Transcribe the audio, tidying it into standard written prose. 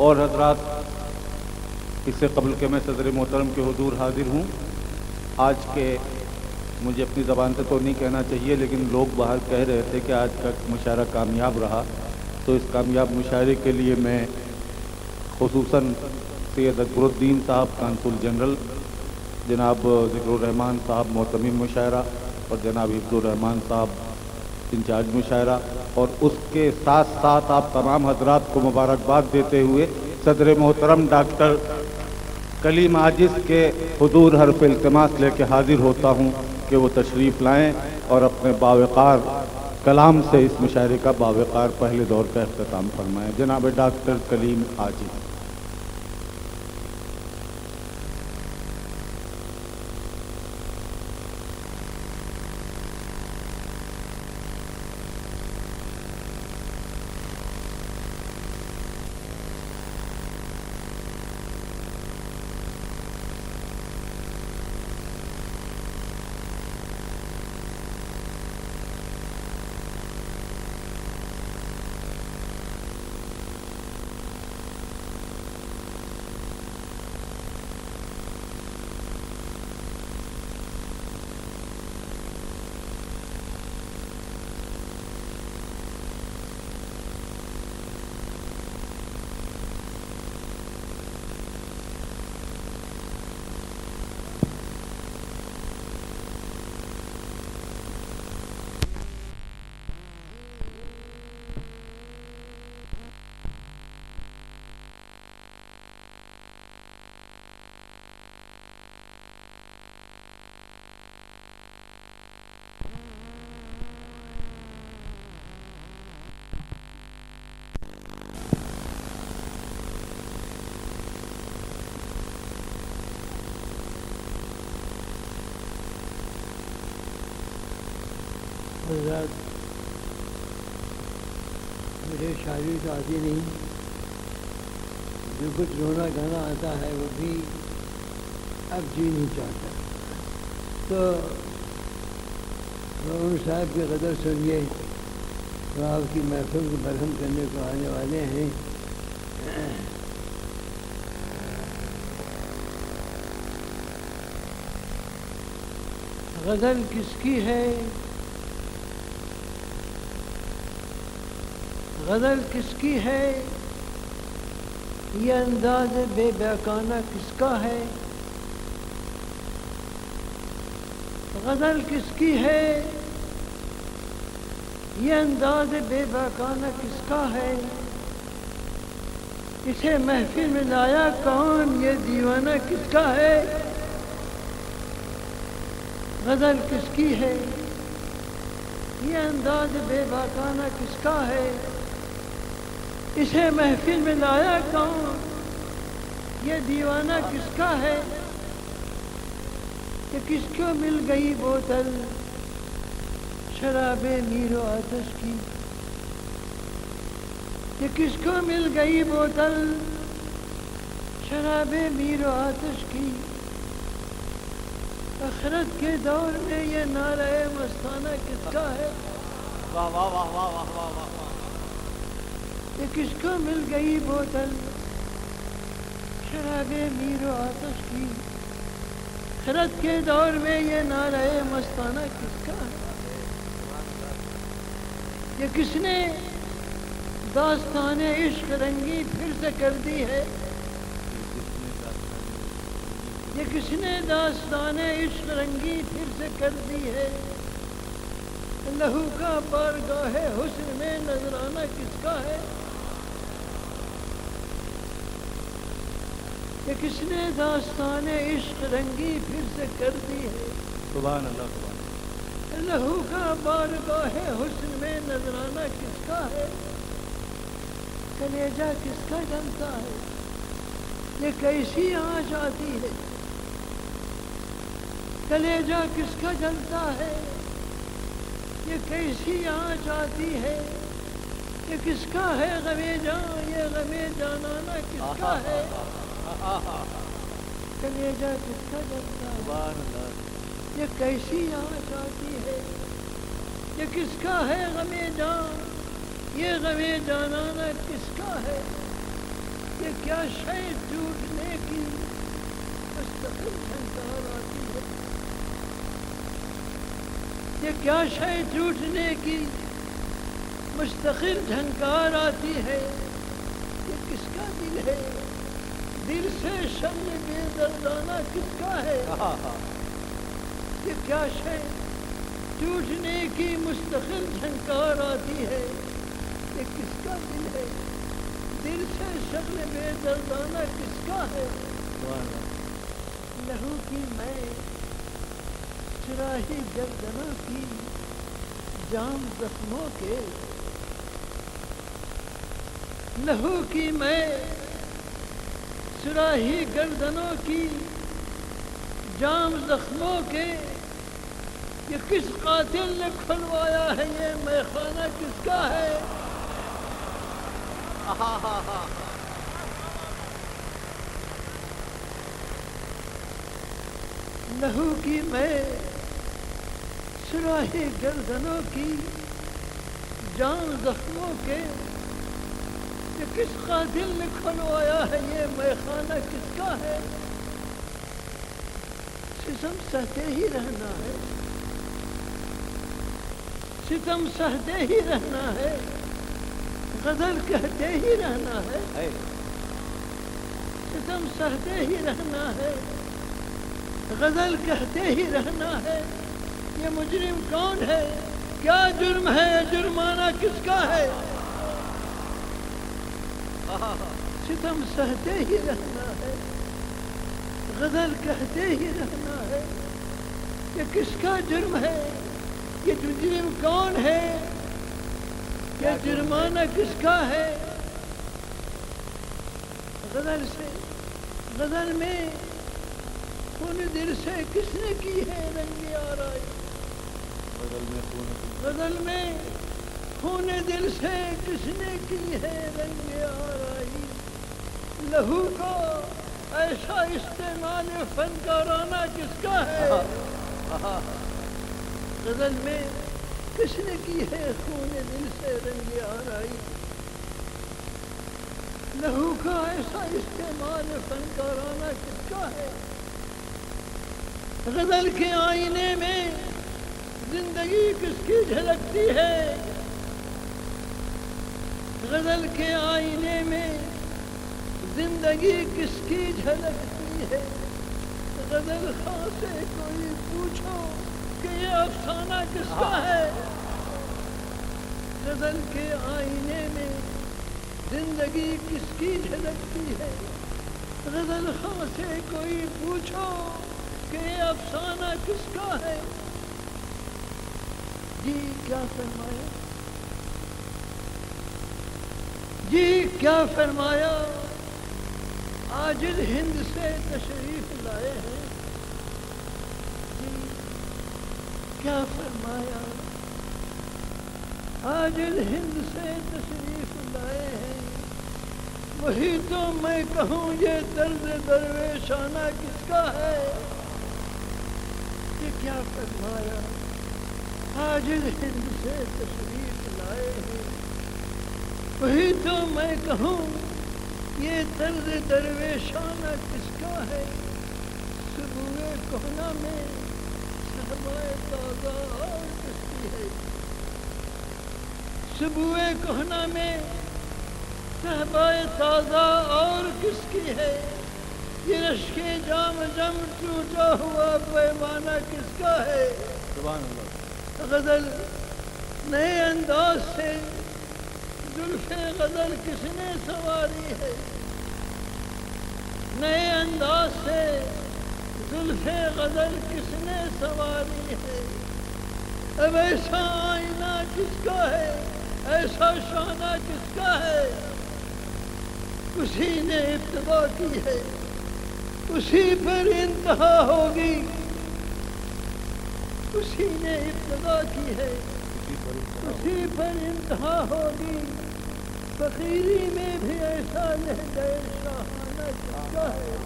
اور حضرات، اس سے قبل کہ میں صدر محترم کے حضور حاضر ہوں، آج کے مجھے اپنی زبان سے تو نہیں کہنا چاہیے، لیکن لوگ باہر کہہ رہے تھے کہ آج کا مشاعرہ کامیاب رہا، تو اس کامیاب مشاعرے کے لیے میں خصوصاً سید اکبر الدین صاحب قونصل جنرل، جناب ذکر الرحمان صاحب معتمم مشاعرہ، اور جناب حفظ الرحمان صاحب انچارج مشاعرہ، اور اس کے ساتھ ساتھ آپ تمام حضرات کو مبارکباد دیتے ہوئے صدر محترم ڈاکٹر کلیم عاجز کے حضور حرف التماس لے کے حاضر ہوتا ہوں کہ وہ تشریف لائیں اور اپنے باوقار کلام سے اس مشاعرے کا باوقار پہلے دور کا اختتام فرمائیں۔ جناب ڈاکٹر کلیم عاجز۔ حضرات، مجھے شاعری تو آتی نہیں، جو کچھ رونا گانا آتا ہے وہ بھی اب جی نہیں چاہتا، تو روہن صاحب کی قدر سنیے، تو آپ کی محفل کو برہم کرنے کو آنے والے ہیں۔ غزل کس کی ہے، غزل کس کی ہے، یہ انداز بے بیکانہ کس کا ہے، غزل کس کی ہے، یہ انداز بے بیکانہ کس کا ہے، اسے محفل میں لایا کون، یہ دیوانہ کس کا ہے، غزل کس کی ہے، یہ انداز بے باکانہ کس کا ہے، اسے محفل میں لایا کون، یہ دیوانہ کس کا ہے، کہ کس کو مل گئی بوتل شراب میر و آتش کی، کہ کس کو مل گئی بوتل شراب میر و آتش کی، آخرت کے دور میں یہ نعرہ مستانہ کس کا ہے، واہ واہ واہ واہ واہ واہ واہ، کہ کس کو مل گئی بوتل شراب میر و آتش کی، آخرت کے دور میں یہ نعرہ مستانہ کس کا ہے، کہ کس نے داستان عشق رنگی پھر سے کر دی ہے، یہ کس نے داستان عشق رنگی پھر سے کر دی ہے، لہو کا بارگاہ حسن میں نذرانہ کس کا ہے، کہ کس نے داستان عشق رنگی پھر سے کر دی ہے، سبحان اللہ، لہو کا بارگاہ حسن میں نذرانہ کس کا ہے، کلیجہ کس کا جلتا ہے، یہ کیسی آنچ آتی ہے، کلیجہ کس کا جلتا ہے، یہ کیسی آنچ آتی ہے، یہ کس کا ہے غم جان، یہ غم جانانہ کس کا ہے، کلیجہ کس کا جلتا ہے، یہ کیسی آنچ آتی ہے، یہ کس کا ہے غم جان، یہ غم جانانہ کس کا ہے، یہ یہ کیا شے ٹوٹنے کی مستقل جھنکار آتی ہے؟ یہ کیا شے ٹوٹنے کی مستقل جھنکار آتی ہے؟ یہ کس کا دل ہے؟ دل سے شمع بے دردانہ کس کا ہے؟ یہ کیا شے ٹوٹنے کی مستقل جھنکار آتی ہے؟ یہ کس کا دل ہے؟ دل سے شمع بے دردانہ کس کا ہے؟ لہو کی میں چراہی گردنوں کی جام زخموں کے، لہو کی میں چراہی گردنوں کی جام زخموں کے، یہ کس قاتل نے کھلوایا ہے؟ یہ میخانہ کس کا ہے؟ لہو کی میں سراہی گردنوں کی جان زخموں کے، یہ کس قاتل نے کھلوایا ہے؟ یہ میخانہ کس کا ہے؟ ستم سہتے ہی رہنا ہے، ستم سہتے ہی رہنا ہے، غزل کہتے ہی رہنا ہے، ستم سہتے ہی رہنا ہے، غزل کہتے ہی رہنا ہے۔ یہ مجرم کون ہے؟ کیا جرم ہے؟ جرمانہ کس کا ہے؟ ستم سہتے ہی رہنا ہے، غزل کہتے ہی رہنا ہے۔ یہ کس کا جرم ہے؟ یہ مجرم کون ہے؟ یہ جرمانہ کس کا ہے؟ غزل سے، غزل میں خون دل سے کس نے کی ہے رنگ آرائی؟ غزل میں خون دل سے کس نے کی ہے رنگ آرائی؟ لہو کو ایسا استعمال فنکارانہ کس کا ہے؟ غزل میں کس نے کی ہے خون دل سے رنگ آرائی؟ لہو کا ایسا استعمال فنکارانہ کس کا ہے؟ غزل کے آئینے میں زندگی کس کی جھلکتی ہے؟ غزل کے آئینے میں زندگی کس کی جھلکتی ہے؟ غزل خاں سے کوئی پوچھو کہ یہ افسانہ کس کا ہے؟ غزل کے آئینے میں زندگی کس کی جھلکتی ہے؟ غزل خاں سے کوئی پوچھو کہ یہ افسانہ کس کا ہے؟ جی کیا فرمایا، جی کیا فرمایا، عاجل ہند سے تشریف لائے ہیں۔ جی کیا فرمایا، عاجل ہند سے تشریف لائے ہیں۔ وہی تو میں کہوں یہ طرز درویشانہ کس کا ہے؟ یہ کیا فرمایا، عاجل ہند سے تشریف لائے ہیں۔ وہی تو میں کہوں یہ طرز درویشانہ کس کا ہے؟ صبح کہنا میں صحبائے تازہ اور کس کی ہے؟ صبح کہنا میں صحبائے تازہ اور کس کی ہے؟ یہ رشک جام جم ٹوٹا ہوا پیمانہ کس کا ہے؟ سبحان اللہ۔ غزل نئے انداز سے زلف غزل کس نے سواری ہے؟ نئے انداز سے زلف غزل کس نے سواری ہے؟ اب ایسا آئینہ کس کا ہے؟ ایسا شانہ کس کا ہے؟ اسی نے ابتدا کی ہے، اسی پر انتہا ہوگی، اسی نے ابتدا کی ہے، اسی پر انتہا ہوگی۔ فقیری میں بھی ایسا لہجہ شاہانہ کس کا ہے؟